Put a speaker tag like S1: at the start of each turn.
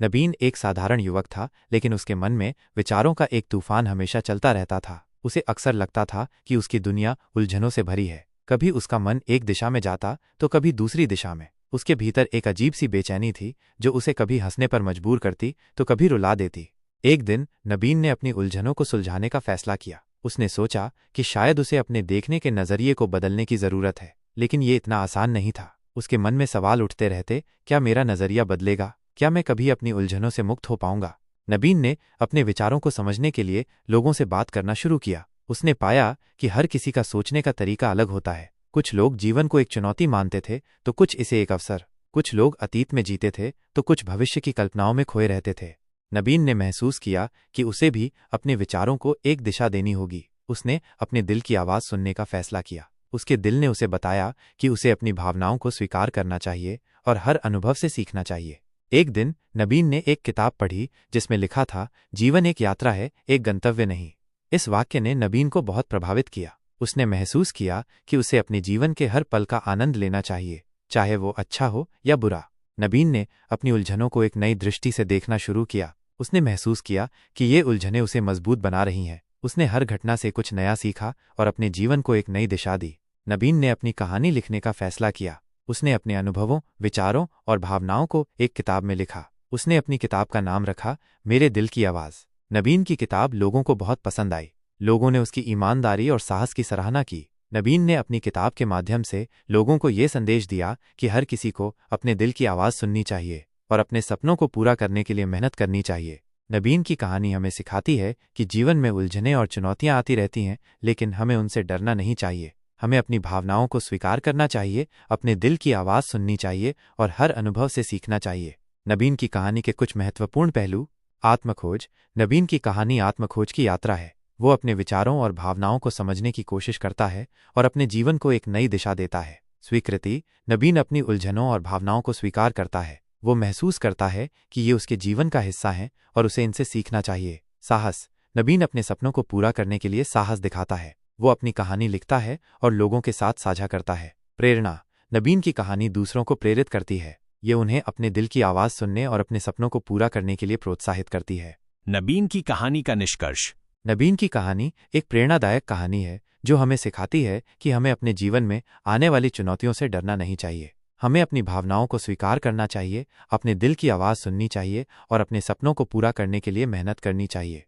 S1: नबीन एक साधारण युवक था, लेकिन उसके मन में विचारों का एक तूफान हमेशा चलता रहता था। उसे अक्सर लगता था कि उसकी दुनिया उलझनों से भरी है। कभी उसका मन एक दिशा में जाता तो कभी दूसरी दिशा में। उसके भीतर एक अजीब सी बेचैनी थी जो उसे कभी हंसने पर मजबूर करती तो कभी रुला देती। एक दिन नबीन ने अपनी उलझनों को सुलझाने का फैसला किया। उसने सोचा कि शायद उसे अपने देखने के नजरिए को बदलने की जरूरत है, लेकिन ये इतना आसान नहीं था। उसके मन में सवाल उठते रहते, क्या मेरा नजरिया बदलेगा? क्या मैं कभी अपनी उलझनों से मुक्त हो पाऊंगा? नबीन ने अपने विचारों को समझने के लिए लोगों से बात करना शुरू किया। उसने पाया कि हर किसी का सोचने का तरीका अलग होता है। कुछ लोग जीवन को एक चुनौती मानते थे तो कुछ इसे एक अवसर। कुछ लोग अतीत में जीते थे तो कुछ भविष्य की कल्पनाओं में खोए रहते थे। नबीन ने महसूस किया कि उसे भी अपने विचारों को एक दिशा देनी होगी। उसने अपने दिल की आवाज़ सुनने का फैसला किया। उसके दिल ने उसे बताया कि उसे अपनी भावनाओं को स्वीकार करना चाहिए और हर अनुभव से सीखना चाहिए। एक दिन नबीन ने एक किताब पढ़ी जिसमें लिखा था, जीवन एक यात्रा है, एक गंतव्य नहीं। इस वाक्य ने नबीन को बहुत प्रभावित किया। उसने महसूस किया कि उसे अपने जीवन के हर पल का आनंद लेना चाहिए, चाहे वो अच्छा हो या बुरा। नबीन ने अपनी उलझनों को एक नई दृष्टि से देखना शुरू किया। उसने महसूस किया कि ये उलझनें उसे मजबूत बना रही हैं। उसने हर घटना से कुछ नया सीखा और अपने जीवन को एक नई दिशा दी। नबीन ने अपनी कहानी लिखने का फैसला किया। उसने अपने अनुभवों, विचारों और भावनाओं को एक किताब में लिखा। उसने अपनी किताब का नाम रखा, मेरे दिल की आवाज़। नबीन की किताब लोगों को बहुत पसंद आई। लोगों ने उसकी ईमानदारी और साहस की सराहना की। नबीन ने अपनी किताब के माध्यम से लोगों को ये संदेश दिया कि हर किसी को अपने दिल की आवाज़ सुननी चाहिए और अपने सपनों को पूरा करने के लिए मेहनत करनी चाहिए। नबीन की कहानी हमें सिखाती है कि जीवन में उलझनें और चुनौतियां आती रहती हैं, लेकिन हमें उनसे डरना नहीं चाहिए। हमें अपनी भावनाओं को स्वीकार करना चाहिए, अपने दिल की आवाज़ सुननी चाहिए और हर अनुभव से सीखना चाहिए। नबीन की कहानी के कुछ महत्वपूर्ण पहलू। आत्मखोज। नबीन की कहानी आत्मखोज की यात्रा है। वो अपने विचारों और भावनाओं को समझने की कोशिश करता है और अपने जीवन को एक नई दिशा देता है। स्वीकृति। नबीन अपनी उलझनों और भावनाओं को स्वीकार करता है। वो महसूस करता है कि ये उसके जीवन का हिस्सा हैं और उसे इनसे सीखना चाहिए। साहस। नबीन अपने सपनों को पूरा करने के लिए साहस दिखाता है। वो अपनी कहानी लिखता है और लोगों के साथ साझा करता है। प्रेरणा। नबीन की कहानी दूसरों को प्रेरित करती है। ये उन्हें अपने दिल की आवाज़ सुनने और अपने सपनों को पूरा करने के लिए प्रोत्साहित करती है।
S2: नबीन की कहानी का निष्कर्ष।
S1: नबीन की कहानी एक प्रेरणादायक कहानी है जो हमें सिखाती है कि हमें अपने जीवन में आने वाली चुनौतियों से डरना नहीं चाहिए। हमें अपनी भावनाओं को स्वीकार करना चाहिए, अपने दिल की आवाज़ सुननी चाहिए और अपने सपनों को पूरा करने के लिए मेहनत करनी चाहिए।